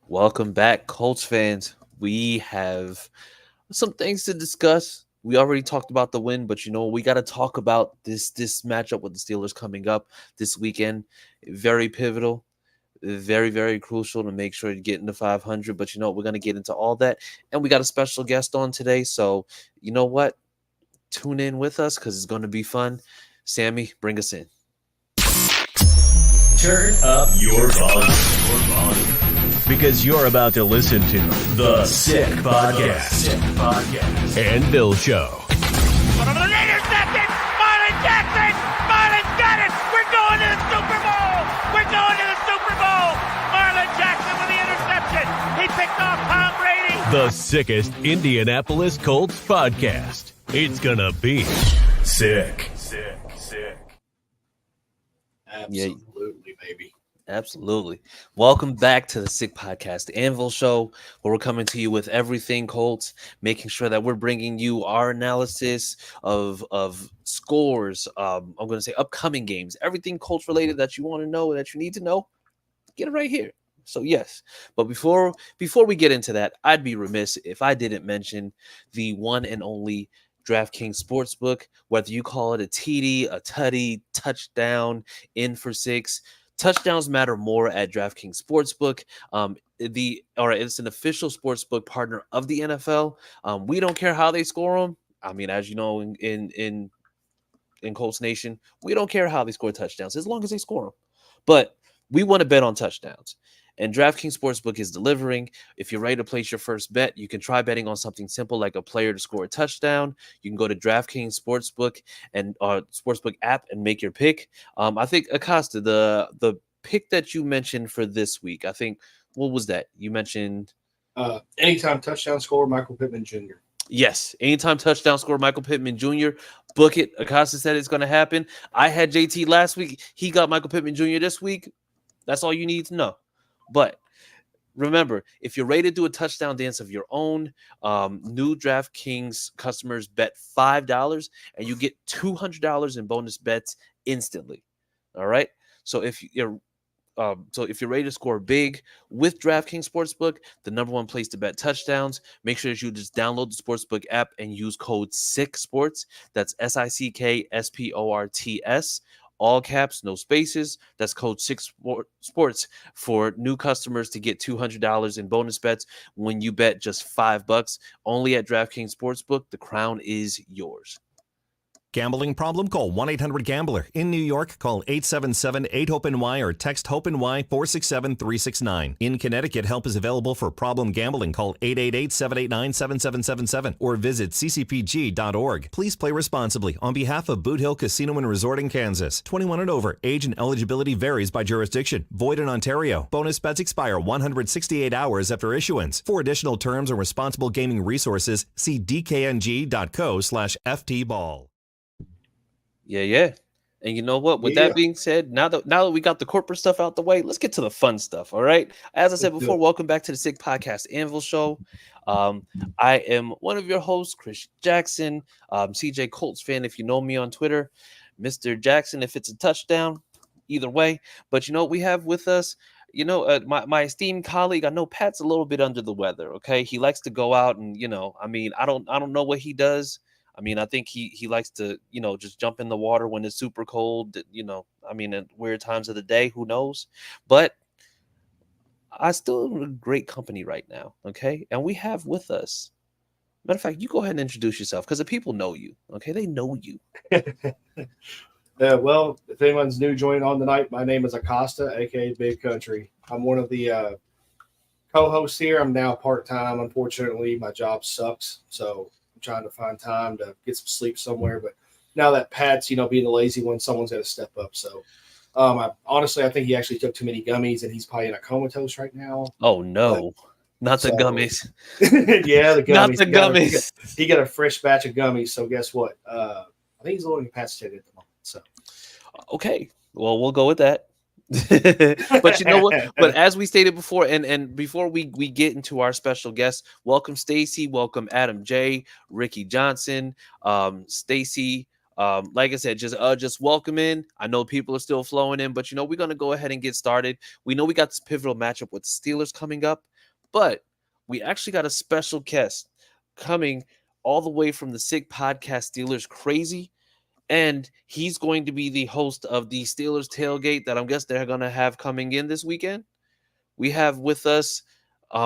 Welcome back, Colts fans. We have some things to discuss. We already talked about the win, but we got to talk about this matchup with the Steelers coming up this weekend. Very pivotal, very crucial to make sure you get into 500. But we're gonna get into all that, and we got a special guest on today. So you know what? Tune in with us because it's going to be fun. Sammy, bring us in. Turn up your volume. Because you're about to listen to The Sick Podcast. And Bill Show. Intercepted! Marlon Jackson! Marlon's got it! We're going to the Super Bowl! We're going to the Super Bowl! Marlon Jackson with the interception! He picked off Tom Brady! The sickest Indianapolis Colts podcast. It's gonna be sick. Absolutely, baby. Absolutely. Welcome back to the Sick Podcast Anvil Show, where we're coming to you with everything Colts, making sure that we're bringing you our analysis of scores. I'm going to say upcoming games, everything Colts related that you want to know, that you need to know, get it right here. So yes, but before we get into that, I'd be remiss if I didn't mention the one and only DraftKings Sportsbook. Whether you call it a TD, a tutty, touchdown, in for six. Touchdowns matter more at DraftKings Sportsbook. It's an official sportsbook partner of the NFL. We don't care how they score them. I mean, as you know, in Colts Nation, we don't care how they score touchdowns as long as they score them. But we want to bet on touchdowns. And DraftKings Sportsbook is delivering. If you're ready to place your first bet, you can try betting on something simple like a player to score a touchdown. You can go to DraftKings Sportsbook and Sportsbook app and make your pick. I think Acosta, the pick that you mentioned for this week, I think, what was that? You mentioned Anytime touchdown score, Michael Pittman Jr. Yes, anytime touchdown score, Michael Pittman Jr. Book it. Acosta said it's going to happen. I had JT last week. He got Michael Pittman Jr. this week. That's all you need to know. But remember, if you're ready to do a touchdown dance of your own, new DraftKings customers bet $5 and you get $200 in bonus bets instantly. All right. So if you're ready to score big with DraftKings Sportsbook, the number one place to bet touchdowns, make sure that you just download the Sportsbook app and use code SICKSPORTS. That's SICKSPORTS. All caps, no spaces. That's code SICKSPORTS for new customers to get $200 in bonus bets when you bet just $5. Only at DraftKings Sportsbook. The crown is yours. Gambling problem? Call 1-800-GAMBLER. In New York, call 877-8-HOPE-NY or text HOPE-NY 467-369. In Connecticut, help is available for problem gambling. Call 888-789-7777 or visit ccpg.org. Please play responsibly on behalf of Boot Hill Casino and Resort in Kansas. 21 and over. Age and eligibility varies by jurisdiction. Void in Ontario. Bonus bets expire 168 hours after issuance. For additional terms and responsible gaming resources, see dkng.co/ftball. Yeah. And you know what? With that being said, now that we got the corporate stuff out the way, let's get to the fun stuff. All right. As I said before, welcome back to the Sick Podcast Anvil Show. I am one of your hosts, Chris Jackson, CJ Colts fan. If you know me on Twitter, Mr. Jackson, if it's a touchdown, either way. But we have with us, my esteemed colleague. I know Pat's a little bit under the weather. Okay. He likes to go out and, I don't know what he does. I mean, I think he likes to, just jump in the water when it's super cold, at weird times of the day, who knows? But I still am in great company right now, okay? And we have with us, matter of fact, you go ahead and introduce yourself because the people know you, okay? They know you. Well, if anyone's new joining on tonight, my name is Acosta, a.k.a. Big Country. I'm one of the co-hosts here. I'm now part-time. Unfortunately, my job sucks, so trying to find time to get some sleep somewhere, but now that Pat's being the lazy one, someone's got to step up. So I think he actually took too many gummies and he's probably in a comatose right now. Oh no, not the gummies. Yeah, the gummies. Not the gummies. He got a fresh batch of gummies. So guess what? I think he's a little incapacitated at the moment. So okay, well, we'll go with that. But you know what? But as we stated before, and before we get into our special guests, welcome Stacy, welcome Adam J, Ricky Johnson, Stacy. Like I said, just welcome in. I know people are still flowing in, but we're gonna go ahead and get started. We know we got this pivotal matchup with the Steelers coming up. But we actually got a special guest coming all the way from the Sick Podcast Steelers Crazy. And he's going to be the host of the Steelers tailgate that I'm guessing they're going to have coming in this weekend. We have with us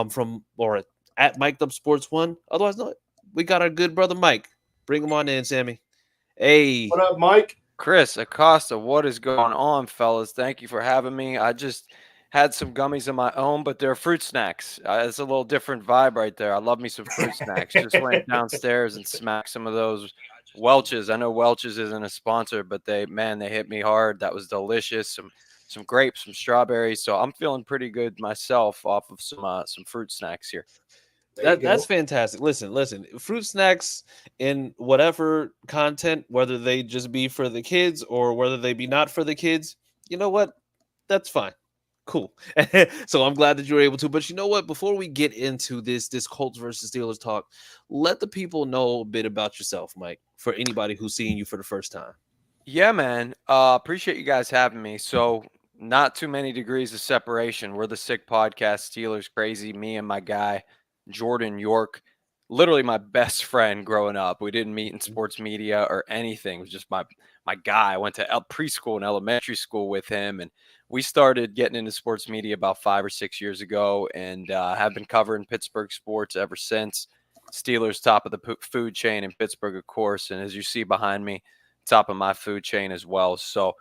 from or at Mic'd Up Sports One. Otherwise, no, we got our good brother Mike. Bring him on in, Sammy. Hey, What up, Mike? Chris, Acosta, what is going on, fellas? Thank you for having me. I just had some gummies of my own, but they're fruit snacks. It's a little different vibe right there. I love me some fruit snacks. Just went downstairs and smacked some of those Welch's. I know Welch's isn't a sponsor, but they hit me hard. That was delicious. Some grapes, some strawberries. So I'm feeling pretty good myself off of some fruit snacks here. That's fantastic. Listen. Fruit snacks in whatever content, whether they just be for the kids or whether they be not for the kids, you know what? That's fine. Cool. So I'm glad that you were able to. But you know what? Before we get into this Colts versus Steelers talk, let the people know a bit about yourself, Mike, for anybody who's seeing you for the first time. Yeah, man. Appreciate you guys having me. So not too many degrees of separation. We're the Sick Podcast, Steelers Crazy, me and my guy, Jordan York. Literally my best friend growing up. We didn't meet in sports media or anything. It was just my guy. I went to preschool and elementary school with him, and we started getting into sports media about 5 or 6 years ago, and have been covering Pittsburgh sports ever since. Steelers top of the food chain in Pittsburgh, of course, and as you see behind me, top of my food chain as well. So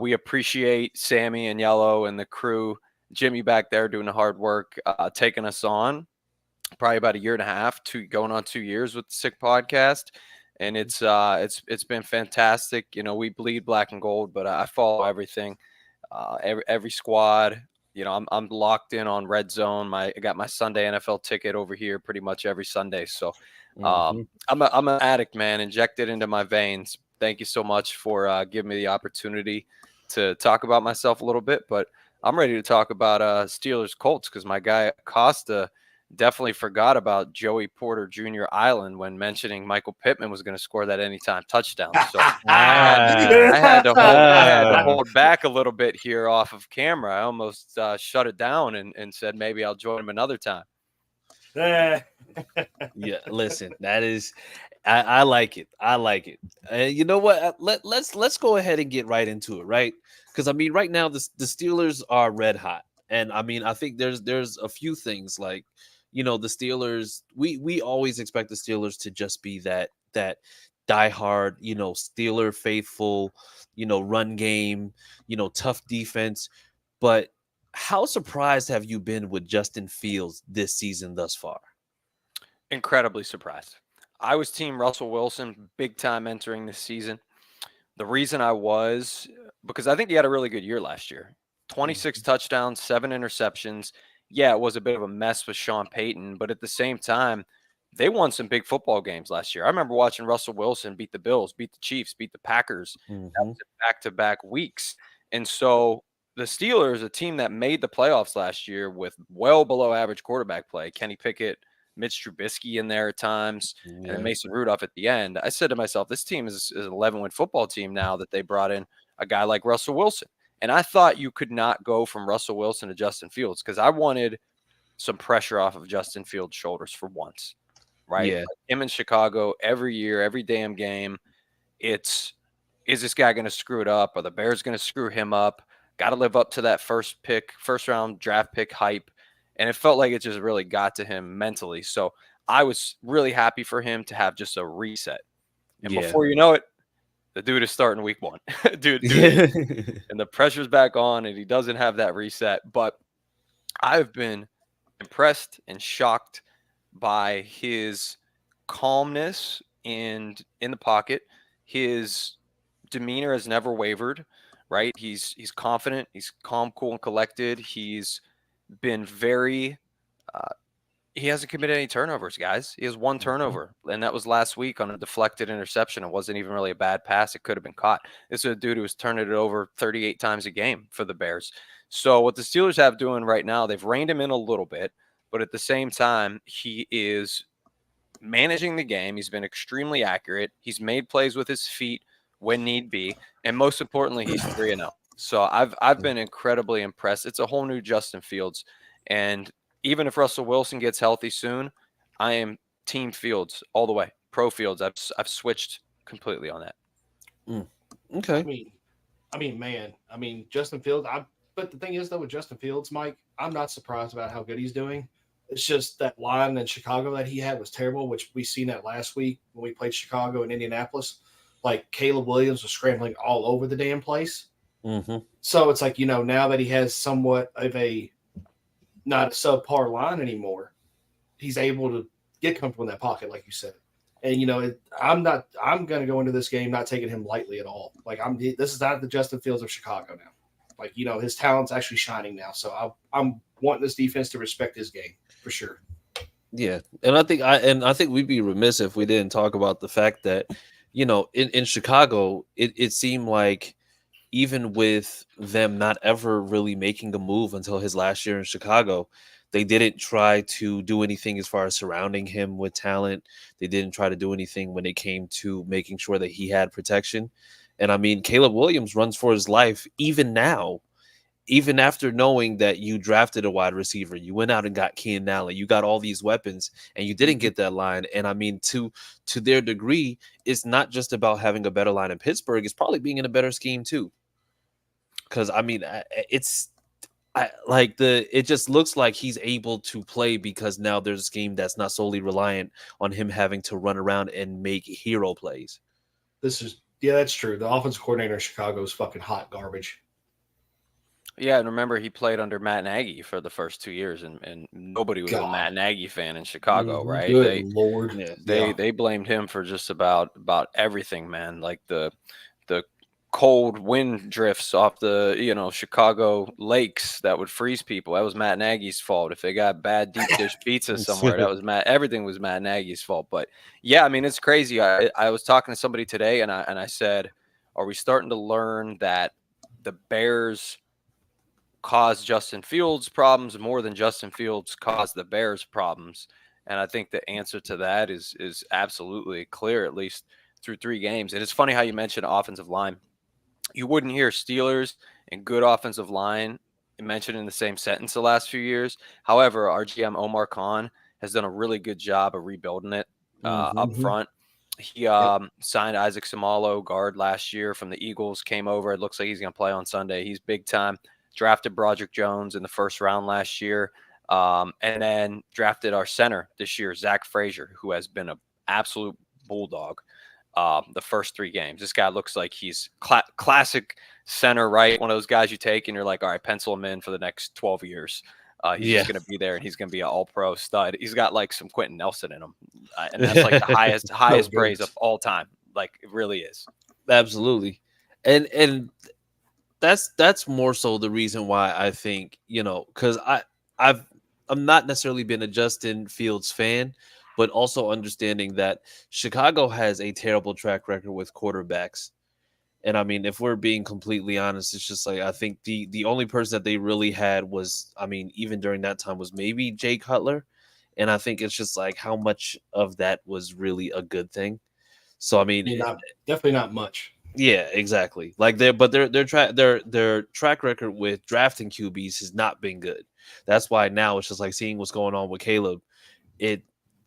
we appreciate Sammy and Yellow and the crew, Jimmy back there doing the hard work, taking us on. Probably about a year and a half, going on 2 years with the Sick Podcast, and it's been fantastic. You know, we bleed black and gold, but I follow everything, every squad. You know, I'm locked in on Red Zone. I got my Sunday NFL ticket over here pretty much every Sunday. So I'm an addict, man, injected into my veins. Thank you so much for giving me the opportunity to talk about myself a little bit, but I'm ready to talk about Steelers Colts because my guy Acosta definitely forgot about Joey Porter Jr. Island when mentioning Michael Pittman was going to score that anytime touchdown. So I had to hold back a little bit here off of camera. I almost shut it down and said maybe I'll join him another time. Yeah, listen, that is, I like it. I like it. You know what? Let's go ahead and get right into it, right? Because I mean, right now the Steelers are red hot, and I mean, I think there's a few things like, you know, the Steelers. We always expect the Steelers to just be that diehard, you know, Steeler faithful, you know, run game, you know, tough defense. But how surprised have you been with Justin Fields this season thus far? Incredibly surprised. I was team Russell Wilson big time entering this season. The reason I was, because I think he had a really good year last year. 26 touchdowns, 7 interceptions. Yeah, it was a bit of a mess with Sean Payton, but at the same time, they won some big football games last year. I remember watching Russell Wilson beat the Bills, beat the Chiefs, beat the Packers. That was in back-to-back weeks. And so the Steelers, a team that made the playoffs last year with well below average quarterback play, Kenny Pickett, Mitch Trubisky in there at times, and then Mason Rudolph at the end. I said to myself, this team is an 11-win football team now that they brought in a guy like Russell Wilson. And I thought you could not go from Russell Wilson to Justin Fields because I wanted some pressure off of Justin Fields' shoulders for once, right? Yeah. Like him in Chicago every year, every damn game. Is this guy going to screw it up? Are the Bears going to screw him up? Got to live up to that first round draft pick hype. And it felt like it just really got to him mentally. So I was really happy for him to have just a reset. And before you know it, the dude is starting week 1. dude and the pressure's back on, and he doesn't have that reset. But I've been impressed and shocked by his calmness and in the pocket. His demeanor has never wavered, right? He's confident. He's calm, cool, and collected. He's been very he hasn't committed any turnovers, guys. He has 1 turnover, and that was last week on a deflected interception. It wasn't even really a bad pass. It could have been caught. This is a dude who was turning it over 38 times a game for the Bears. So what the Steelers have doing right now, they've reined him in a little bit, but at the same time, he is managing the game. He's been extremely accurate. He's made plays with his feet when need be, and most importantly, he's 3-0. So I've been incredibly impressed. It's a whole new Justin Fields, and even if Russell Wilson gets healthy soon, I am team Fields all the way. Pro Fields. I've switched completely on that. Okay. Justin Fields. But the thing is, though, with Justin Fields, Mike, I'm not surprised about how good he's doing. It's just that line in Chicago that he had was terrible, which we seen that last week when we played Chicago and Indianapolis. Like Caleb Williams was scrambling all over the damn place. Mm-hmm. So it's like, now that he has somewhat of a not a subpar line anymore, he's able to get comfortable in that pocket, like you said. And I'm going to go into this game not taking him lightly at all. Like this is not the Justin Fields of Chicago now. Like, his talent's actually shining now. So I'm wanting this defense to respect his game for sure. Yeah, and I think we'd be remiss if we didn't talk about the fact that in Chicago it seemed like even with them not ever really making a move until his last year in Chicago, they didn't try to do anything as far as surrounding him with talent. They didn't try to do anything when it came to making sure that he had protection. And I mean, Caleb Williams runs for his life even now, even after knowing that you drafted a wide receiver, you went out and got Keenan Allen, you got all these weapons, and you didn't get that line. And I mean, to their degree, it's not just about having a better line in Pittsburgh; it's probably being in a better scheme too. Because I mean, it just looks like he's able to play because now there's a scheme that's not solely reliant on him having to run around and make hero plays. That's true. The offensive coordinator in Chicago is fucking hot garbage. Yeah, and remember he played under Matt Nagy for the first 2 years, and nobody was a Matt Nagy fan in Chicago, right? Good Lord. They blamed him for just about everything, man. Like the cold wind drifts off the Chicago lakes that would freeze people. That was Matt Nagy's fault. If they got bad deep dish pizza somewhere, that was everything was Matt Nagy's fault. But yeah, I mean, it's crazy. I was talking to somebody today, and I said, are we starting to learn that the Bears caused Justin Fields problems more than Justin Fields caused the Bears problems? And I think the answer to that is absolutely clear, at least through 3 games. And it's funny how you mentioned offensive line. You wouldn't hear Steelers and good offensive line mentioned in the same sentence the last few years. However, our GM Omar Khan has done a really good job of rebuilding it up front. He signed Isaac Samalo, guard, last year from the Eagles, came over. It looks like he's going to play on Sunday. He's big time. Drafted Broderick Jones in the first round last year, and then drafted our center this year, Zach Frazier, who has been an absolute bulldog the first 3 games. This guy looks like he's classic center, right? One of those guys you take and you're like, all right, pencil him in for the next 12 years. He's just going to be there, and he's going to be an all-pro stud. He's got like some Quentin Nelson in him, and that's like the highest praise of all time. Like, it really is. Absolutely, and that's more so the reason why I think, because I'm not necessarily been a Justin Fields fan, but also understanding that Chicago has a terrible track record with quarterbacks. And I mean, if we're being completely honest, it's just like, I think the only person that they really had was, I mean, even during that time, was maybe Jay Cutler. And I think it's just like, how much of that was really a good thing? So, I mean, definitely not much. Yeah, exactly. Like their track record with drafting QBs has not been good. That's why now it's just like seeing what's going on with Caleb.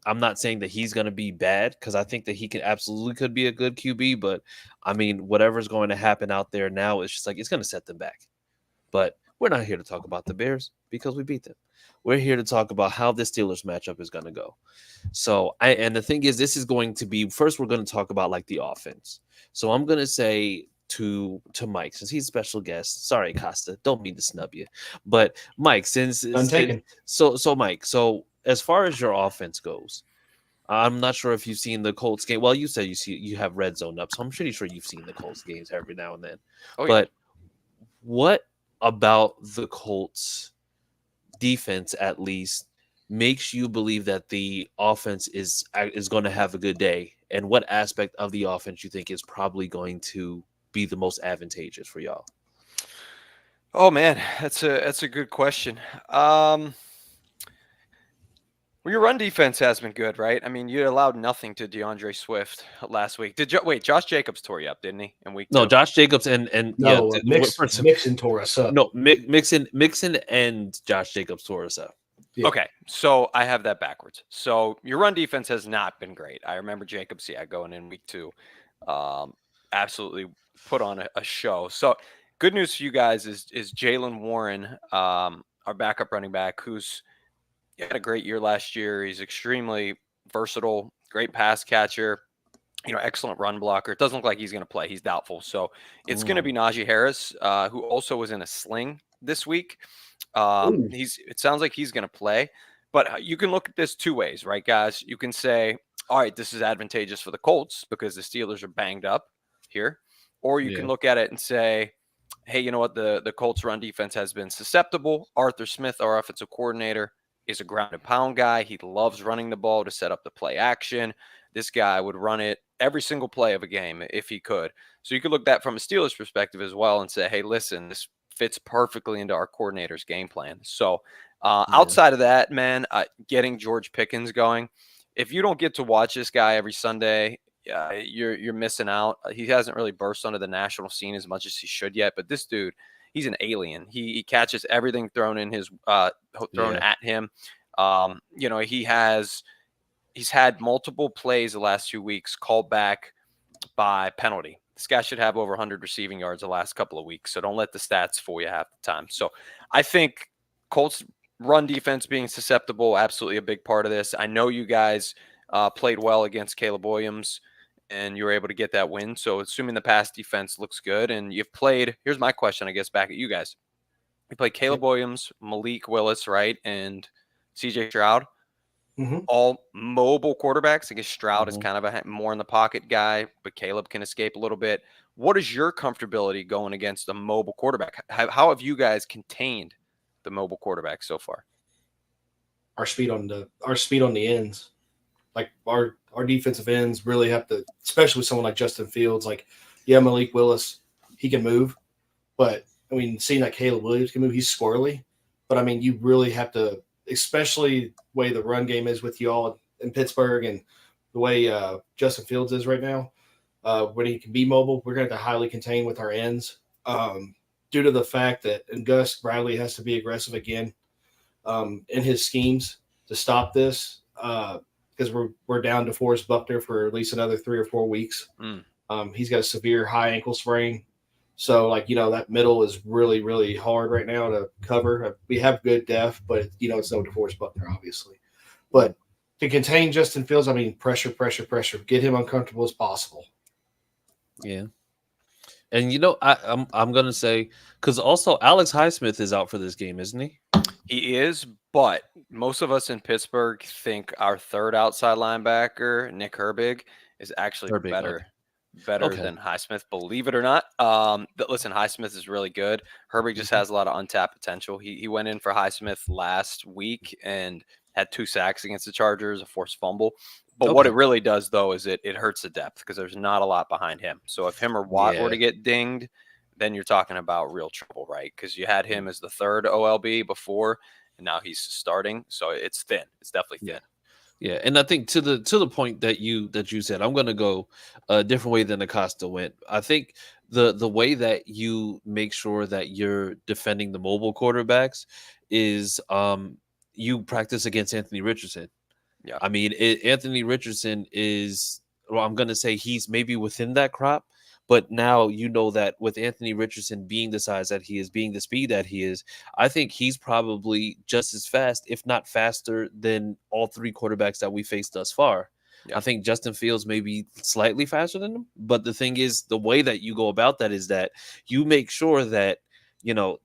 I'm not saying that he's going to be bad, because I think that he could be a good QB, but I mean, whatever's going to happen out there now, it's just like, it's going to set them back. But we're not here to talk about the Bears because we beat them. We're here to talk about how this Steelers matchup is going to go. So, and the thing is, this is going to be, first we're going to talk about like the offense. So I'm going to say to Mike, since he's a special guest, sorry, Acosta, don't mean to snub you, but Mike, so Mike, so as far as your offense goes, I'm not sure if you've seen the Colts game. Well, you said you have Red Zone up, so I'm pretty sure you've seen the Colts games every now and then. Oh, but what about the Colts defense, at least, makes you believe that the offense is going to have a good day? And what aspect of the offense you think is probably going to be the most advantageous for y'all? Oh man, that's a good question. Well, your run defense has been good, right? I mean, you allowed nothing to DeAndre Swift last week. Wait, Josh Jacobs tore you up, didn't he? In week 2? No, Josh Jacobs Mixon tore us up. No, Mixon and Josh Jacobs tore us up. Yeah. Okay, so I have that backwards. So your run defense has not been great. I remember Jacob Seat going in week 2. Absolutely put on a show. So good news for you guys is Jalen Warren, our backup running back, who's had a great year last year. He's extremely versatile, great pass catcher, excellent run blocker. It doesn't look like he's going to play. He's doubtful. So it's going to be Najee Harris, who also was in a sling this week. Ooh. It sounds like he's going to play, but you can look at this 2 ways, right, guys? You can say, all right, this is advantageous for the Colts because the Steelers are banged up here. Or you can look at it and say, hey, you know what? The Colts run defense has been susceptible. Arthur Smith, our offensive coordinator, is a ground and pound guy. He loves running the ball to set up the play action. This guy would run it every single play of a game if he could. So you could look at that from a Steelers perspective as well and say, hey, listen, this fits perfectly into our coordinator's game plan. So outside of that, man, getting George Pickens going, if you don't get to watch this guy every Sunday, you're missing out. He hasn't really burst onto the national scene as much as he should yet, but this dude, he's an alien. He catches everything thrown in his thrown at him. He's had multiple plays the last 2 weeks called back by penalty. This guy should have over 100 receiving yards the last couple of weeks. So don't let the stats fool you half the time. So I think Colts run defense being susceptible, absolutely a big part of this. I know you guys played well against Caleb Williams and you were able to get that win. So assuming the pass defense looks good and you've played, here's my question, I guess, back at you guys. You played Caleb Williams, Malik Willis, right? And CJ Stroud. All mobile quarterbacks. I guess Stroud is kind of a more in the pocket guy, but Caleb can escape a little bit. What is your comfortability going against a mobile quarterback? How have you guys contained the mobile quarterback so far? Our speed on the ends, like our defensive ends really have to, especially with someone like Justin Fields. Like, Malik Willis, he can move, but I mean, seeing that Caleb Williams can move, he's squirrely. But I mean, you really have to, especially the way the run game is with y'all in Pittsburgh and the way Justin Fields is right now, when he can be mobile, we're going to have to highly contain with our ends due to the fact that Gus Bradley has to be aggressive again in his schemes to stop this because we're down to Forrest Buckner for at least another 3 or 4 weeks. He's got a severe high ankle sprain. So, that middle is really, really hard right now to cover. We have good depth, but, it's no DeForest Buckner, obviously. But to contain Justin Fields, I mean, pressure. Get him uncomfortable as possible. Yeah. And, I'm going to say, because also Alex Highsmith is out for this game, isn't he? He is, but most of us in Pittsburgh think our third outside linebacker, Nick Herbig, is actually better than Highsmith, believe it or not. But listen, Highsmith is really good. Herbig just has a lot of untapped potential. He went in for Highsmith last week and had 2 sacks against the Chargers, a forced fumble. But what it really does, though, is it hurts the depth because there's not a lot behind him. So if him or Watt were to get dinged, then you're talking about real trouble, right? Because you had him as the third OLB before, and now he's starting. So it's thin. It's definitely thin. Yeah, and I think to the point that you said, I'm going to go a different way than Acosta went. I think the way that you make sure that you're defending the mobile quarterbacks is you practice against Anthony Richardson. Yeah, I mean, Anthony Richardson is, I'm going to say he's maybe within that crop. But now you know that with Anthony Richardson being the size that he is, being the speed that he is, I think he's probably just as fast, if not faster, than all 3 quarterbacks that we faced thus far. Yeah. I think Justin Fields may be slightly faster than him. But the thing is, the way that you go about that is that you make sure that,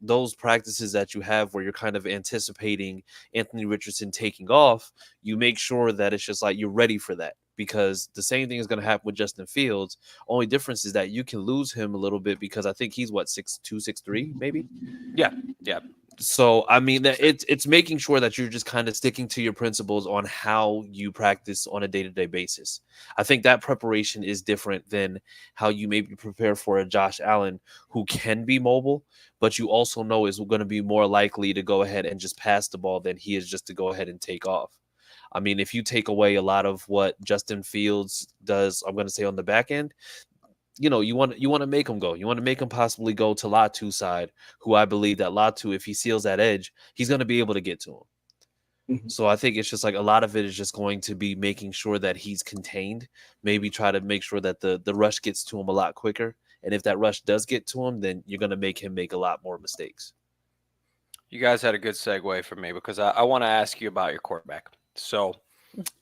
those practices that you have where you're kind of anticipating Anthony Richardson taking off, you make sure that it's just like you're ready for that. Because the same thing is going to happen with Justin Fields. Only difference is that you can lose him a little bit because I think he's 6'2", 6'3", maybe. Yeah. So I mean, it's making sure that you're just kind of sticking to your principles on how you practice on a day-to-day basis. I think that preparation is different than how you maybe prepare for a Josh Allen who can be mobile, but you also know is going to be more likely to go ahead and just pass the ball than he is just to go ahead and take off. I mean, if you take away a lot of what Justin Fields does, I'm going to say on the back end, you want to make him go. You want to make him possibly go to Latu's side, who I believe that Latu, if he seals that edge, he's going to be able to get to him. So I think it's just like a lot of it is just going to be making sure that he's contained, maybe try to make sure that the rush gets to him a lot quicker. And if that rush does get to him, then you're going to make him make a lot more mistakes. You guys had a good segue for me because I want to ask you about your quarterback. So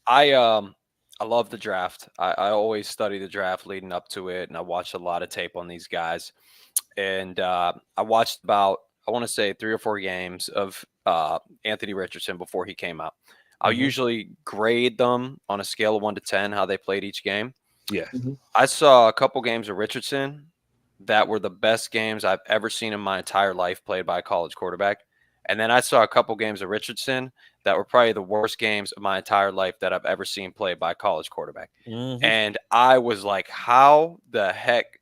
I love the draft. I always study the draft leading up to it, and I watched a lot of tape on these guys. And I watched about, I want to say 3 or 4 games of Anthony Richardson before he came out. I'll usually grade them on a scale of 1 to 10, how they played each game. Yeah. I saw a couple games of Richardson that were the best games I've ever seen in my entire life played by a college quarterback. And then I saw a couple games of Richardson that were probably the worst games of my entire life that I've ever seen played by a college quarterback. And I was like, how the heck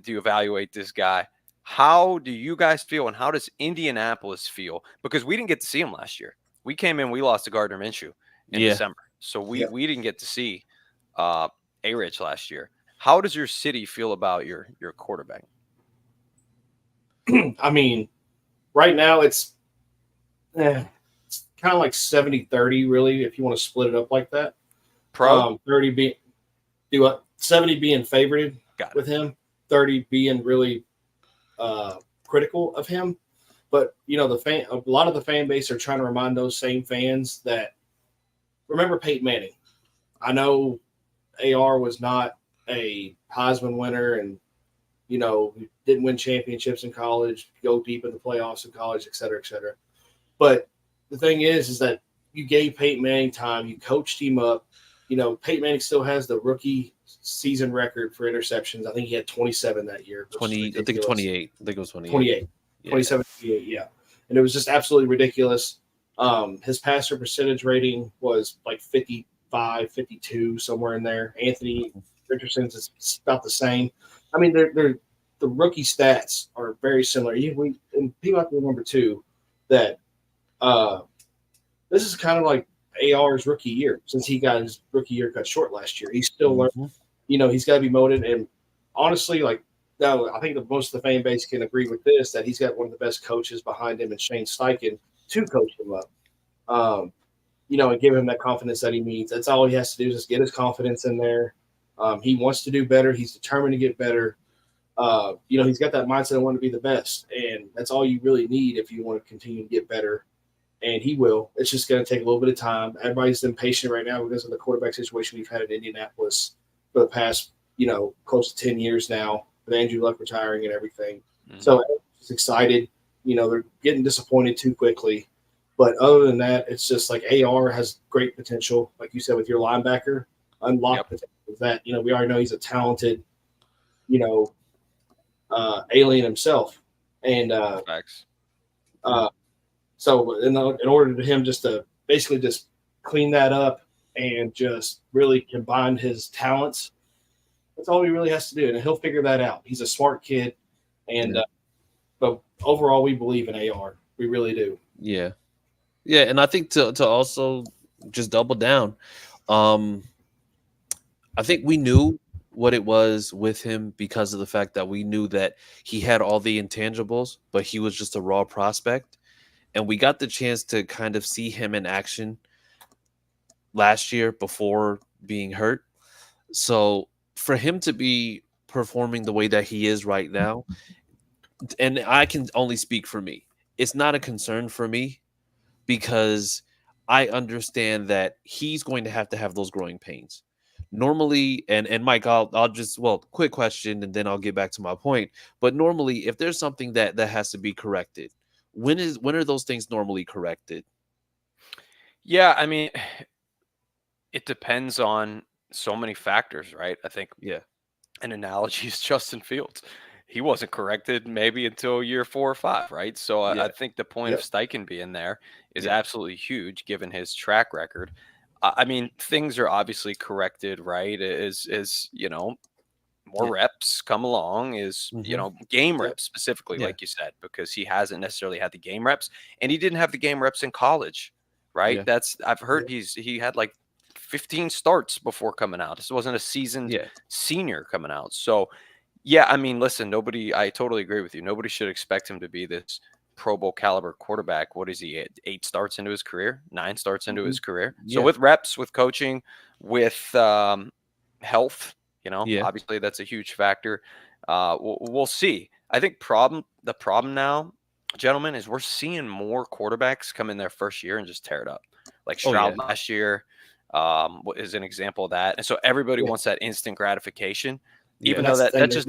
do you evaluate this guy? How do you guys feel, and how does Indianapolis feel? Because we didn't get to see him last year. We came in, we lost to Gardner Minshew in December. So we didn't get to see A-Rich last year. How does your city feel about your quarterback? I mean, right now it's kind of like 70-30, really, if you want to split it up like that. 30 being 70 being favored with him, 30 being really critical of him. But a lot of the fan base are trying to remind those same fans that remember Peyton Manning. I know AR was not a Heisman winner, and didn't win championships in college, go deep in the playoffs in college, et cetera, et cetera. But the thing is that you gave Peyton Manning time, you coached him up. Peyton Manning still has the rookie season record for interceptions. I think he had 27 that year. 20, I think 28. I think it was 28. 28. Yeah. 27, 28, yeah. And it was just absolutely ridiculous. His passer percentage rating was like 55, 52, somewhere in there. Anthony Richardson's is about the same. I mean, they're the rookie stats are very similar. And people have to remember, too, that this is kind of like AR's rookie year, since he got his rookie year cut short last year. He's still learning. He's got to be molded. And honestly, I think most of the fan base can agree with this, that he's got one of the best coaches behind him in Shane Steichen to coach him up. And give him that confidence that he needs. That's all he has to do is just get his confidence in there. He wants to do better. He's determined to get better. He's got that mindset of wanting to be the best. And that's all you really need if you want to continue to get better. And he will. It's just going to take a little bit of time. Everybody's impatient right now because of the quarterback situation we've had in Indianapolis for the past, close to 10 years now, with Andrew Luck retiring and everything. So I'm just excited. They're getting disappointed too quickly. But other than that, it's just like AR has great potential. Like you said, with your linebacker, unlocked potential. That, we already know he's a talented, alien himself. And Facts. So in order to him just to basically just clean that up and just really combine his talents, that's all he really has to do. And he'll figure that out. He's a smart kid. And but overall, we believe in AR. We really do. Yeah. Yeah, and I think to also just double down, I think we knew what it was with him because of the fact that we knew that he had all the intangibles, but he was just a raw prospect. And we got the chance to kind of see him in action last year before being hurt. So for him to be performing the way that he is right now, and I can only speak for me, it's not a concern for me because I understand that he's going to have those growing pains. Normally, and Mike, I'll just, quick question, and then I'll get back to my point. But normally, if there's something that has to be corrected, when are those things normally corrected? Yeah, I mean, it depends on so many factors, right? I think an analogy is Justin Fields. He wasn't corrected maybe until year 4 or 5, right? So I think the point of Steichen being there is absolutely huge given his track record. I mean, things are obviously corrected, right? Is more reps come along, game reps specifically, like you said, because he hasn't necessarily had the game reps, and he didn't have the game reps in college, right? I've heard he had like 15 starts before coming out. This wasn't a seasoned senior coming out. So, I mean, listen, I totally agree with you. Nobody should expect him to be this Pro Bowl caliber quarterback. What is he at? 8 starts into his career, 9 starts into his career. So Yeah. with reps, with coaching, with health, Yeah. obviously that's a huge factor. We'll see. I think the problem now, gentlemen, is we're seeing more quarterbacks come in their first year and just tear it up. Like Oh, Stroud yeah. last year is an example of that. And so everybody wants that instant gratification, even though that just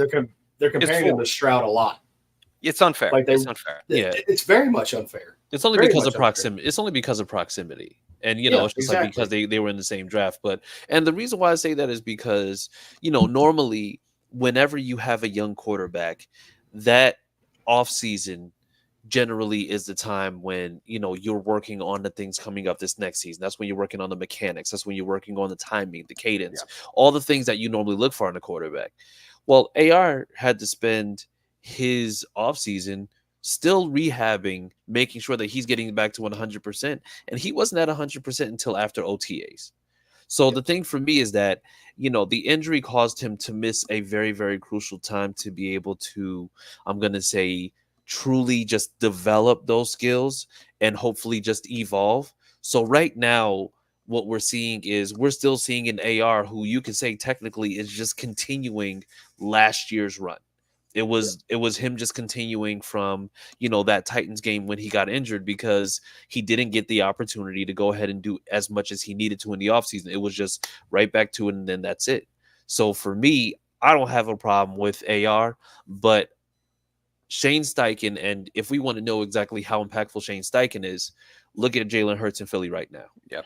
they're comparing him to Stroud a lot. It's unfair. It's unfair. Yeah. It's very much unfair. It's only Very because much of proximity. It's only because of proximity. And, Yeah, it's just like because they were in the same draft. And the reason why I say that is because, normally whenever you have a young quarterback, that offseason generally is the time when, you're working on the things coming up this next season. That's when you're working on the mechanics. That's when you're working on the timing, the cadence, all the things that you normally look for in a quarterback. Well, AR had to spend his offseason still rehabbing, making sure that he's getting back to 100%. And he wasn't at 100% until after OTAs. So the thing for me is that, the injury caused him to miss a very, very crucial time to be able to, I'm going to say, truly just develop those skills and hopefully just evolve. So right now, what we're seeing is we're still seeing an AR who you can say technically is just continuing last year's run. It was him just continuing from, that Titans game when he got injured because he didn't get the opportunity to go ahead and do as much as he needed to in the offseason. It was just right back to it, and then that's it. So for me, I don't have a problem with AR, but Shane Steichen, and if we want to know exactly how impactful Shane Steichen is, look at Jalen Hurts in Philly right now. Yeah.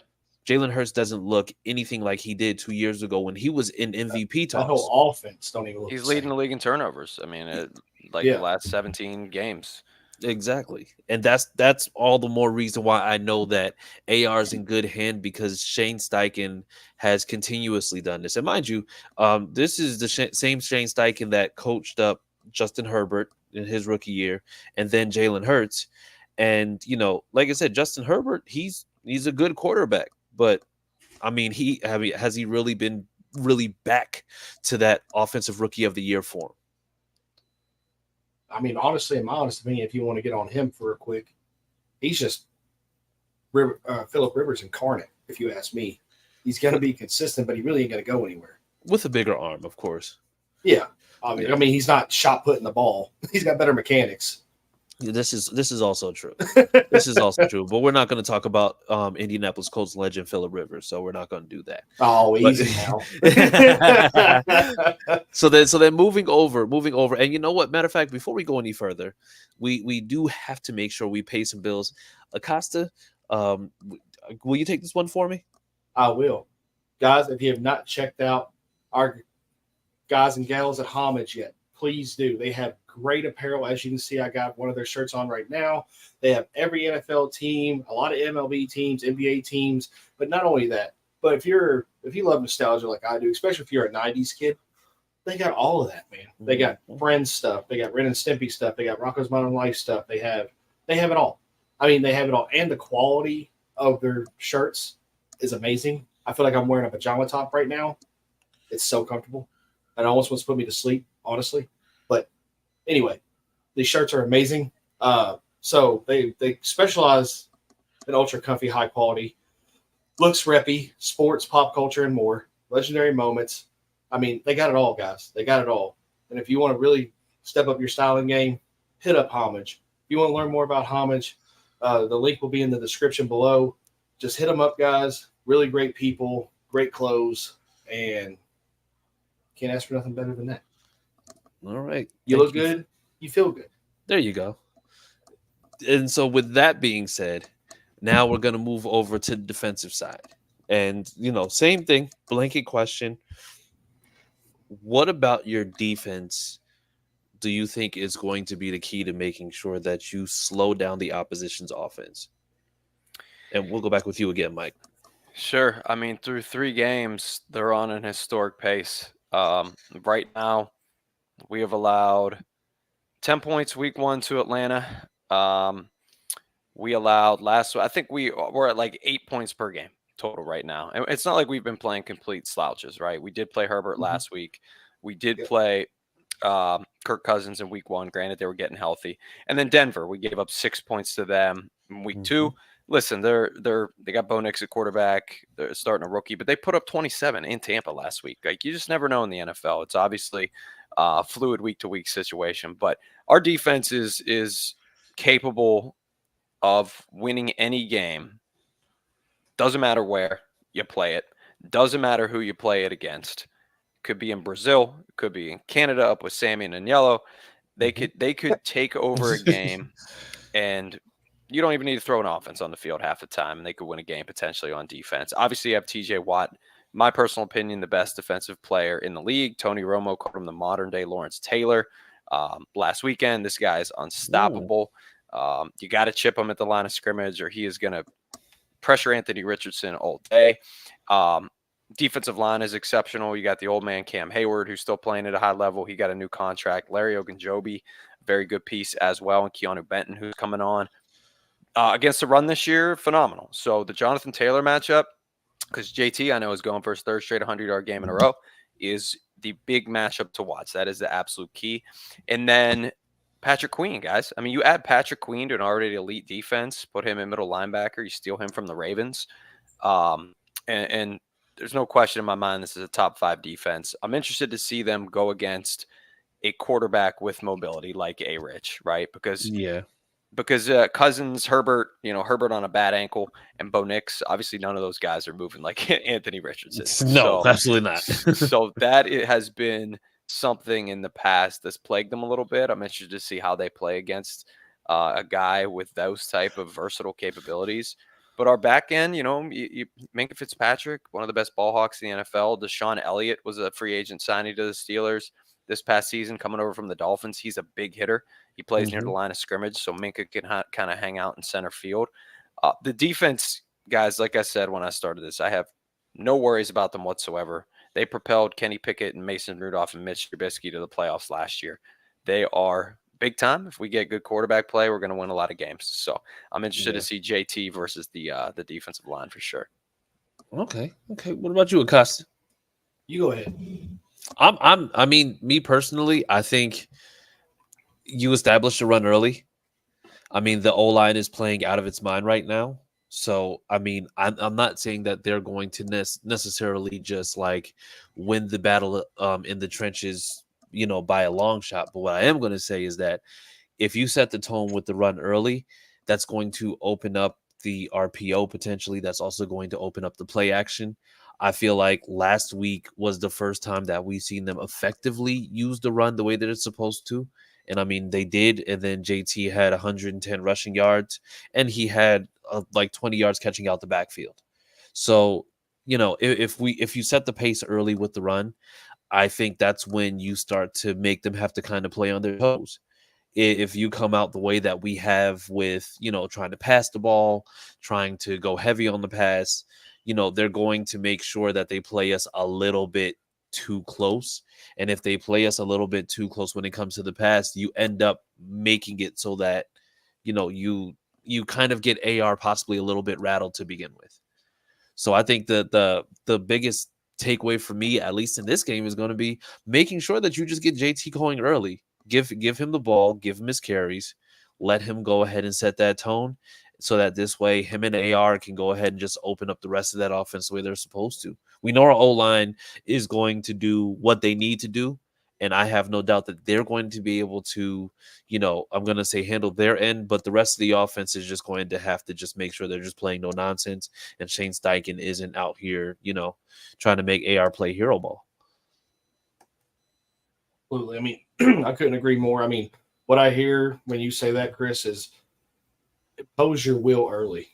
Jalen Hurts doesn't look anything like he did 2 years ago when he was in MVP talks. That whole offense don't even look He's the leading same. the league in turnovers. I mean, the last 17 games. Exactly. And that's all the more reason why I know that AR is in good hand because Shane Steichen has continuously done this. And mind you, this is the same Shane Steichen that coached up Justin Herbert in his rookie year and then Jalen Hurts. And, like I said, Justin Herbert, he's a good quarterback. But I mean, has he really been really back to that offensive rookie of the year form? I mean, honestly, in my honest opinion, if you want to get on him for a quick, he's just Phillip Rivers incarnate, if you ask me. He's going to be consistent, but he really ain't going to go anywhere. With a bigger arm, of course. Yeah. I mean, he's not shot putting the ball. He's got better mechanics. This is also true. This is also true. But we're not going to talk about Indianapolis Colts legend Phillip Rivers, so we're not going to do that. Oh, easy now. So then moving over, and you know what? Matter of fact, before we go any further, we do have to make sure we pay some bills. Acosta, will you take this one for me? I will. Guys, if you have not checked out our guys and gals at Homage yet, please do. They have great apparel. As you can see, I got one of their shirts on right now. They have every NFL team, a lot of MLB teams, NBA teams, but not only that. But if you love nostalgia like I do, especially if you're a 90s kid, they got all of that, man. They got Friends stuff. They got Ren and Stimpy stuff. They got Rocko's Modern Life stuff. They have it all. I mean, they have it all. And the quality of their shirts is amazing. I feel like I'm wearing a pajama top right now. It's so comfortable. It almost wants to put me to sleep, honestly. But anyway, these shirts are amazing. So they specialize in ultra comfy, high quality, looks reppy, sports, pop culture, and more. Legendary moments. I mean, they got it all, guys. They got it all. And if you want to really step up your styling game, hit up Homage. If you want to learn more about Homage, the link will be in the description below. Just hit them up, guys. Really great people, great clothes, and can't ask for nothing better than that. All right. You look good. You feel good. There you go. And so with that being said, now we're going to move over to the defensive side. And, same thing, blanket question. What about your defense do you think is going to be the key to making sure that you slow down the opposition's offense? And we'll go back with you again, Mike. Sure. I mean, through 3 games, they're on an historic pace. Right now, we have allowed 10 points week 1 to Atlanta. We allowed I think we're at like 8 points per game total right now. And it's not like we've been playing complete slouches, right? We did play Herbert last week. We did play Kirk Cousins in week 1. Granted, they were getting healthy. And then Denver, we gave up 6 points to them in week 2. Listen, they got Bo Nix at quarterback. They're starting a rookie, but they put up 27 in Tampa last week. Like, you just never know in the NFL. It's obviously a fluid week-to-week situation. But our defense is capable of winning any game. Doesn't matter where you play it. Doesn't matter who you play it against. Could be in Brazil. Could be in Canada up with Sammy and Agnello. They could take over a game, and you don't even need to throw an offense on the field half the time, and they could win a game potentially on defense. Obviously, you have TJ Watt, my personal opinion, the best defensive player in the league. Tony Romo called him the modern-day Lawrence Taylor last weekend. This guy is unstoppable. You got to chip him at the line of scrimmage, or he is going to pressure Anthony Richardson all day. Defensive line is exceptional. You got the old man Cam Hayward, who's still playing at a high level. He got a new contract. Larry Ogunjobi, very good piece as well. And Keanu Benton, who's coming on. Against the run this year, phenomenal. So the Jonathan Taylor matchup, because JT, I know, is going for his 3rd straight 100-yard game in a row, is the big matchup to watch. That is the absolute key. And then Patrick Queen, guys. I mean, you add Patrick Queen to an already elite defense, put him in middle linebacker, you steal him from the Ravens. And there's no question in my mind this is a top 5 defense. I'm interested to see them go against a quarterback with mobility like A-Rich, right? Because Cousins, Herbert on a bad ankle, and Bo Nix, obviously none of those guys are moving like Anthony Richardson. No, absolutely not. So that it has been something in the past that's plagued them a little bit. I'm interested to see how they play against a guy with those type of versatile capabilities. But our back end, Minkah Fitzpatrick, one of the best ball hawks in the NFL. Deshaun Elliott was a free agent signing to the Steelers this past season, coming over from the Dolphins. He's a big hitter. He plays near the line of scrimmage, so Minkah can kind of hang out in center field. The defense, guys, like I said when I started this, I have no worries about them whatsoever. They propelled Kenny Pickett and Mason Rudolph and Mitch Trubisky to the playoffs last year. They are big time. If we get good quarterback play, we're going to win a lot of games. So I'm interested to see JT versus the defensive line for sure. Okay. What about you, Acosta? You go ahead. I mean, me personally, I think you establish a run early. I mean, the O-line is playing out of its mind right now. So, I mean, I'm not saying that they're going to necessarily just like win the battle in the trenches, by a long shot. But what I am going to say is that if you set the tone with the run early, that's going to open up the RPO potentially. That's also going to open up the play action. I feel like last week was the first time that we've seen them effectively use the run the way that it's supposed to. And I mean, they did. And then JT had 110 rushing yards, and he had like 20 yards catching out the backfield. So, if you set the pace early with the run, I think that's when you start to make them have to kind of play on their toes. If you come out the way that we have with, trying to pass the ball, trying to go heavy on the pass, they're going to make sure that they play us a little bit too close. And if they play us a little bit too close when it comes to the pass, you end up making it so that, you kind of get AR possibly a little bit rattled to begin with. So I think that the biggest takeaway for me, at least in this game, is going to be making sure that you just get JT going early. Give him the ball, give him his carries, let him go ahead and set that tone, so that this way him and AR can go ahead and just open up the rest of that offense the way they're supposed to. We know our O-line is going to do what they need to do, and I have no doubt that they're going to be able to, I'm going to say handle their end, but the rest of the offense is just going to have to just make sure they're just playing no nonsense, and Shane Steichen isn't out here, trying to make AR play hero ball. Absolutely. I mean, I couldn't agree more. I mean, what I hear when you say that, Chris, is impose your will early.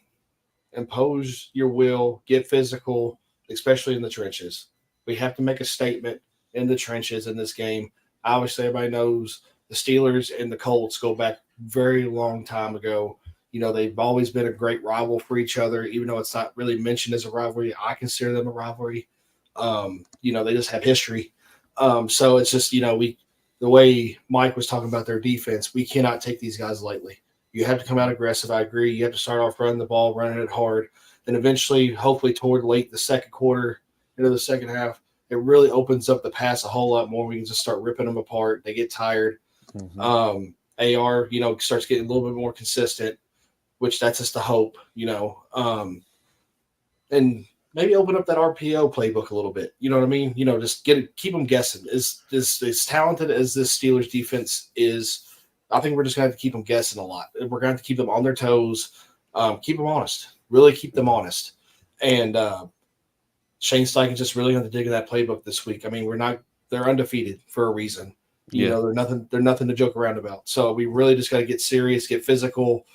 Impose your will, get physical, especially in the trenches. We have to make a statement in the trenches in this game. Obviously, everybody knows the Steelers and the Colts go back very long time ago. They've always been a great rival for each other, even though it's not really mentioned as a rivalry. I consider them a rivalry. They just have history. So it's just, the way Mike was talking about their defense, we cannot take these guys lightly. You have to come out aggressive. I agree. You have to start off running the ball, running it hard. Then eventually, hopefully toward late the second quarter, into the second half, it really opens up the pass a whole lot more. We can just start ripping them apart. They get tired. Mm-hmm. AR, starts getting a little bit more consistent, which that's just the hope, and maybe open up that RPO playbook a little bit. You know what I mean? Just keep them guessing. As talented as this Steelers defense is, I think we're just going to have to keep them guessing a lot. We're going to have to keep them on their toes, keep them honest, really keep them honest. And Shane Steichen's just really going to dig in that playbook this week. I mean, they're undefeated for a reason. They're nothing to joke around about. So we really just got to get serious, get physical,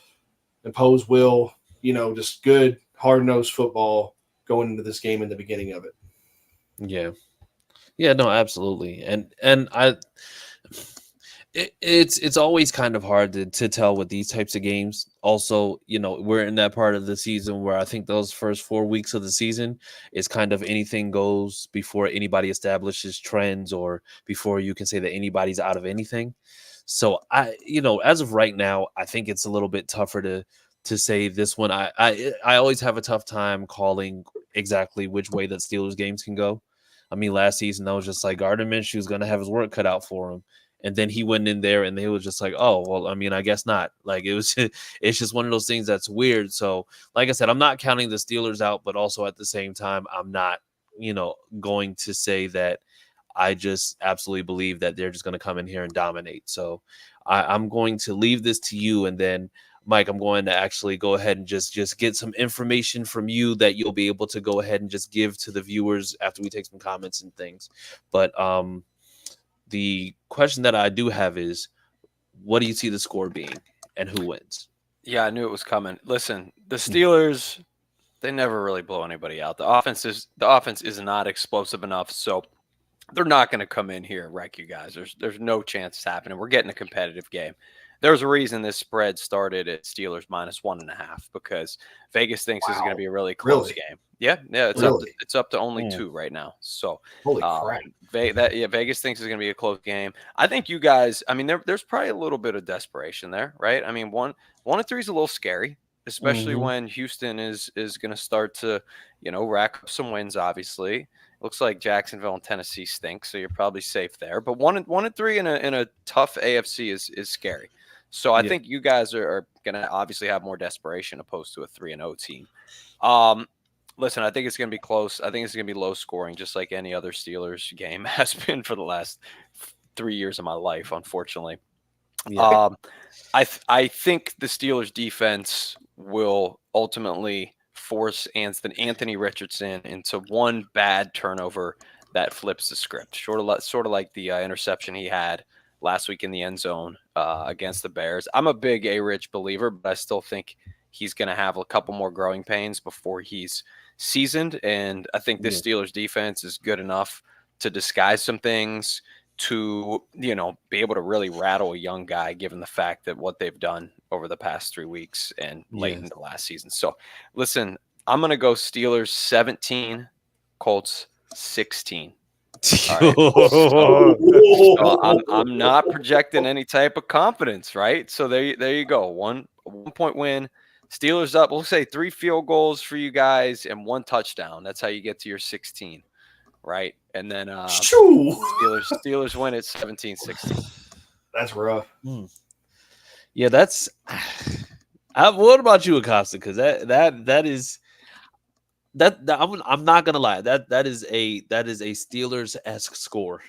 impose will, just good, hard-nosed football going into this game in the beginning of it. Yeah. Yeah, no, absolutely. And it's always kind of hard to tell with these types of games. Also, we're in that part of the season where I think those first 4 weeks of the season is kind of anything goes before anybody establishes trends or before you can say that anybody's out of anything. So as of right now, I think it's a little bit tougher to say this one. I always have a tough time calling exactly which way that Steelers games can go. I mean, last season I was just like Gardner Minshew's going to have his work cut out for him. And then he went in there and they was just like, oh, well, I mean, I guess not. Like it's just one of those things that's weird. So like I said, I'm not counting the Steelers out, but also at the same time, I'm not, going to say that I just absolutely believe that they're just going to come in here and dominate. So I'm going to leave this to you. And then Mike, I'm going to actually go ahead and just get some information from you that you'll be able to go ahead and just give to the viewers after we take some comments and things. But, the question that I do have is, what do you see the score being and who wins? Yeah, I knew it was coming. Listen, the Steelers, they never really blow anybody out. The offense is not explosive enough, so they're not going to come in here and wreck you guys. There's no chance it's happening. We're getting a competitive game. There's a reason this spread started at Steelers -1.5 because Vegas thinks this is going to be a really close game. Yeah, it's up to only 2 right now. So holy crap. Vegas thinks it's going to be a close game. I think you guys, I mean, there's probably a little bit of desperation there, right? I mean, 1-3 is a little scary, especially when Houston is going to start to, rack up some wins. Obviously, looks like Jacksonville and Tennessee stink, so you're probably safe there. But 1-3 in a tough AFC is scary. So I think you guys are going to obviously have more desperation opposed to a 3-0 team. Listen, I think it's going to be close. I think it's going to be low scoring, just like any other Steelers game has been for the last 3 years of my life, unfortunately. Yeah. I think the Steelers defense will ultimately force Anthony Richardson into one bad turnover that flips the script, sort of like the interception he had last week in the end zone against the Bears. I'm a big A-Rich believer, but I still think he's going to have a couple more growing pains before he's seasoned. And I think this Steelers defense is good enough to disguise some things, to, be able to really rattle a young guy, given the fact that what they've done over the past 3 weeks and late into last season. So listen, I'm going to go Steelers 17, Colts 16. All right. So I'm not projecting any type of confidence, right? So there you go. One point win. Steelers up. We'll say 3 field goals for you guys and 1 touchdown. That's how you get to your 16, right? And then Steelers win at 17-16. That's rough. Yeah, that's. What about you, Acosta? Because that is. That I'm not gonna lie. That is a Steelers-esque score.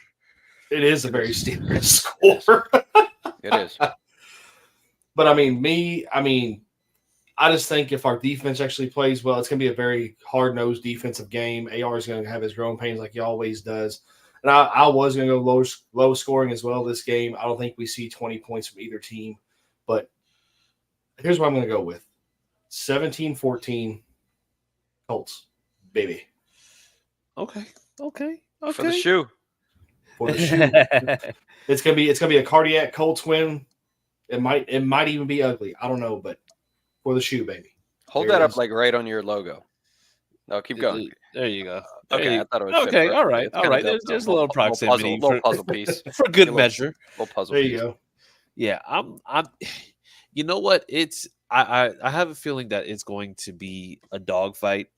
It is a very Steelers score. It is. But I just think if our defense actually plays well, it's going to be a very hard-nosed defensive game. AR is going to have his growing pains like he always does. And I was going to go low scoring as well this game. I don't think we see 20 points from either team. But here's what I'm going to go with. 17-14 Colts, baby. Okay. For the shoe. It's gonna be a cardiac Colts win. It might even be ugly. I don't know, but for the shoe, baby. Hold that up like right on your logo. No, keep going. There you go. I thought it was okay. All right. There's a little proximity, little puzzle piece for good measure. Little puzzle. There piece. you go. Yeah, I'm. You know what? I have a feeling that it's going to be a dogfight.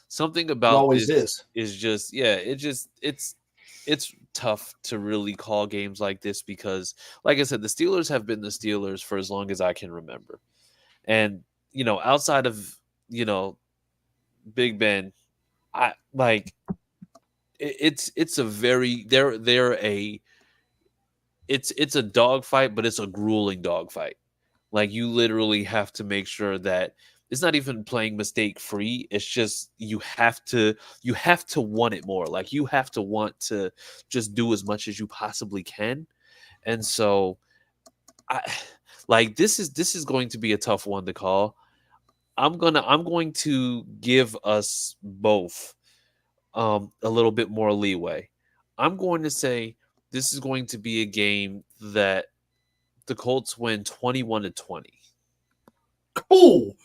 something It about always this is. is just it's tough to really call games like this because, like I said, the Steelers have been the Steelers for as long as I can remember, and outside of Big Ben, I like it's a very they're a it's a dogfight, but it's a grueling dogfight. Like you literally have to make sure that it's not even playing mistake free. It's just you have to want it more. Like you have to want to just do as much as you possibly can. And so I like this is going to be a tough one to call. I'm going to give us both a little bit more leeway. I'm going to say this is going to be a game that the Colts win 21-20. Cool.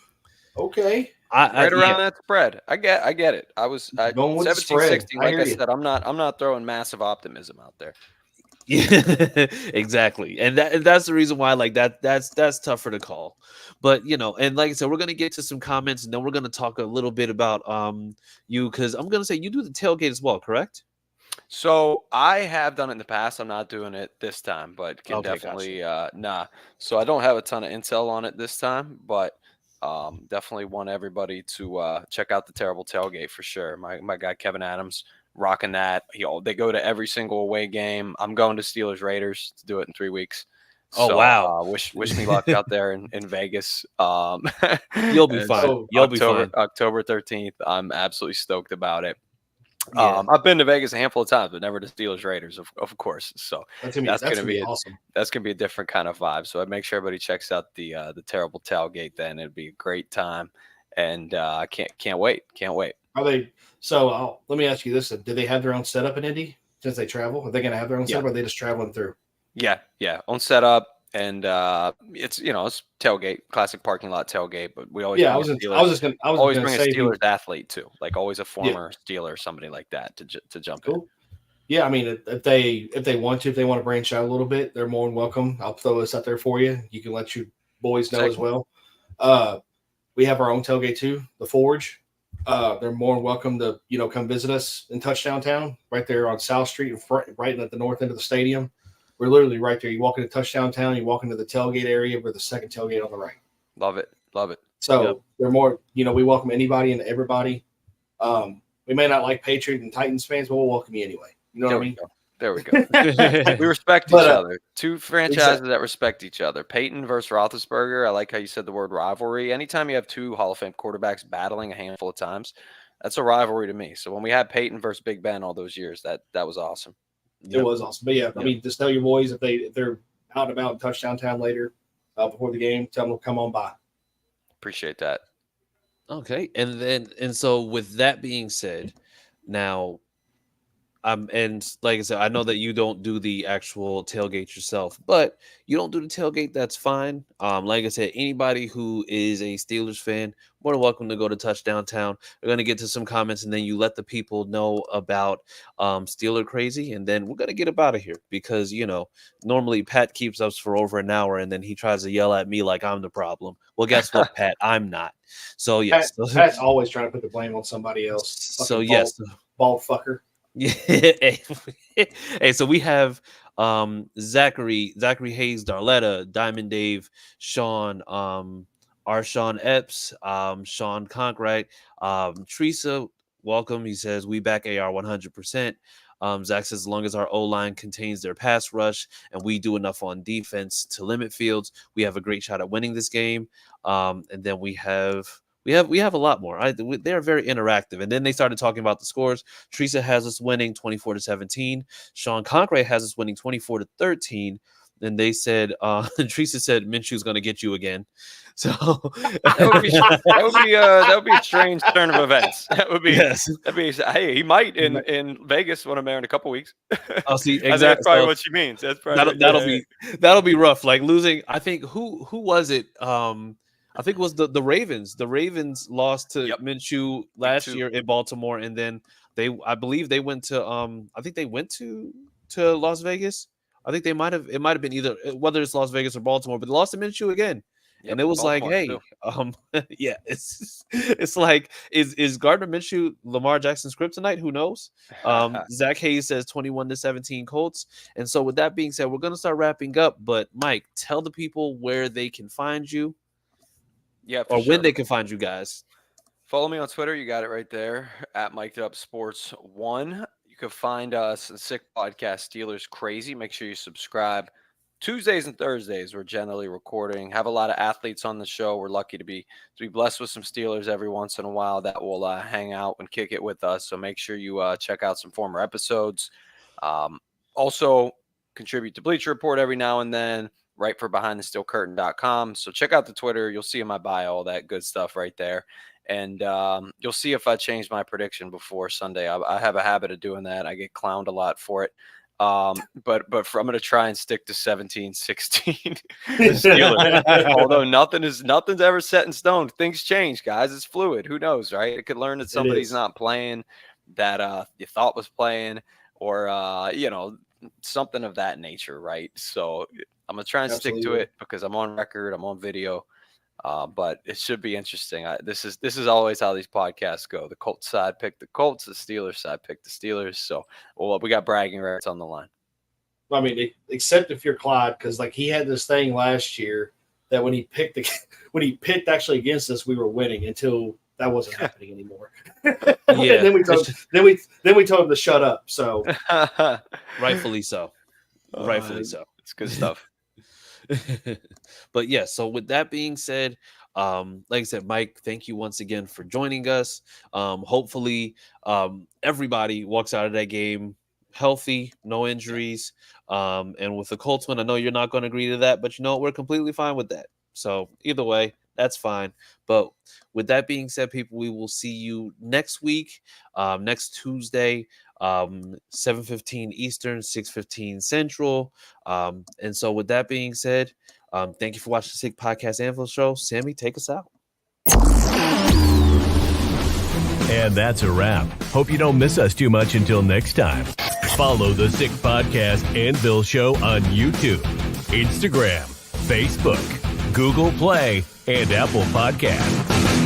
Okay. Right Yeah. around that spread. I get it. I was Going with the 17, spread. 16. I Like hear I you. said, I'm not throwing massive optimism out there. Yeah, exactly. And that's the reason why like that's tougher to call. But and like I said, we're gonna get to some comments and then we're gonna talk a little bit about you because I'm gonna say you do the tailgate as well, correct? So I have done it in the past. I'm not doing it this time, but can Okay, gotcha. definitely nah. So I don't have a ton of intel on it this time, but definitely want everybody to check out the Terrible Tailgate for sure. My guy Kevin Adams rocking that. They go to every single away game. I'm going to Steelers Raiders to do it in 3 weeks. Oh So wow. wish me luck out there in Vegas. You'll be and fine. so You'll be fine. October 13th. I'm absolutely stoked about it. Yeah. I've been to Vegas a handful of times, but never to Steelers Raiders, of course. So that's that's gonna gonna be be awesome. that's gonna be a different kind of vibe. So I'd make sure everybody checks out the Terrible Tailgate. Then it'd be a great time, and I can't wait. Are they? So let me ask you this: do they have their own setup in Indy since they travel? Are they going to have their own Yeah. setup? Or are they just traveling through? Yeah, on setup, and it's it's tailgate, classic parking lot tailgate. But we always Yeah, I bring was just going always to bring a say Steelers athlete too, like always a former Steeler, somebody like that to jump in. cool. Yeah, I mean, if they want to branch out a little bit, they're more than welcome. I'll throw this out there for you. You can let your boys know Sick. as well. We have our own tailgate too, the Forge. They're more than welcome to come visit us in Touchdown Town, right there on South Street, right at the north end of the stadium. We're literally right there. You walk into Touchdown Town, you walk into the tailgate area. We're the second tailgate on the right. Love it. So they're more, we welcome anybody and everybody. We may not like Patriot and Titans fans, but we'll welcome you anyway. You know what I mean? There we go. We respect each other. Two franchises that respect each other. Peyton versus Roethlisberger. I like how you said the word rivalry. Anytime you have two Hall of Fame quarterbacks battling a handful of times, that's a rivalry to me. So when we had Peyton versus Big Ben all those years, that was awesome. It was awesome. But I mean, just tell your boys if they're out and about in Touchdown Town later before the game, tell them to come on by. Appreciate that. Okay. And so with that being said, now and like I said, I know that you don't do the actual tailgate yourself, but you don't do the tailgate, that's fine. Like I said, anybody who is a Steelers fan, more than welcome to go to Touchdown Town. We're gonna get to some comments and then you let the people know about Steeler Crazy, and then we're gonna get up out of here because normally Pat keeps us for over an hour and then he tries to yell at me like I'm the problem. Well, guess what, Pat? I'm not. So yes. Pat's always trying to put the blame on somebody else. So yes. Bald fucker. Yeah. Hey, so we have Zachary Hayes, Darletta, Diamond Dave, Sean, Arshawn Epps, Sean Conkright, Teresa, welcome. He says we back AR 100%. Zach says as long as our O-line contains their pass rush and we do enough on defense to limit Fields, we have a great shot at winning this game. And then we have a lot more. They're very interactive. And then they started talking about the scores. Teresa has us winning 24-17. Sean Conkray has us winning 24-13. And they said, Teresa said Minshew's going to get you again. So that would be a strange turn of events. That would be, yes. Hey, he might in Vegas when I'm there in a couple weeks. I'll see. Exactly. That's probably what she means. That's probably that'll be rough. Like losing. I think who was it? I think it was the Ravens. The Ravens lost to Minshew last year in Baltimore, and then I believe they went to I think they went to Las Vegas. I think it might have been either whether it's Las Vegas or Baltimore, but they lost to Minshew again. Yep, and it was like, Baltimore, hey, too. yeah, it's like, is Gardner Minshew Lamar Jackson's kryptonite? Who knows? Zach Hayes says 21-17 Colts. And so with that being said, we're gonna start wrapping up. But Mike, tell the people where they can find you, Yeah, for or sure. when they can find you guys. Follow me on Twitter. You got it right there at Mic'd Up Sports 1. You can find us the Sick Podcast Steelers Crazy. Make sure you subscribe. Tuesdays and Thursdays, we're generally recording. Have a lot of athletes on the show. We're lucky to be blessed with some Steelers every once in a while that will hang out and kick it with us. So make sure you check out some former episodes. Also, contribute to Bleacher Report every now and then. Write for BehindTheSteelCurtain.com. So check out the Twitter. You'll see in my bio all that good stuff right there. And you'll see if I change my prediction before Sunday. I have a habit of doing that. I get clowned a lot for it. But I'm going to try and stick to 17-16 Steelers. Although nothing's ever set in stone. Things change, guys. It's fluid. Who knows, right? It could learn that somebody's not playing that you thought was playing, or something of that nature, right? So I'm going to try and stick to it because I'm on record. I'm on video. But it should be interesting. This is always how these podcasts go. The Colts side picked the Colts, the Steelers side picked the Steelers. So, we got bragging rights on the line. I mean, except if you're Clyde, because like he had this thing last year that when he picked actually against us, we were winning until that wasn't happening anymore. Yeah. And then we told him to shut up. So Rightfully so. Rightfully so. It's good stuff. But yeah, so with that being said, like I said, Mike, thank you once again for joining us. Hopefully everybody walks out of that game healthy, no injuries. And with the Colts one, I know you're not going to agree to that, but we're completely fine with that. So either way, that's fine. But with that being said, people, we will see you next week, next Tuesday, 7:15 Eastern, 6:15 Central. And so with that being said, thank you for watching the Sick Podcast Anvil Show. Sammy, take us out. And that's a wrap. Hope you don't miss us too much until next time. Follow the Sick Podcast Anvil Show on YouTube, Instagram, Facebook, Google Play, and Apple Podcasts.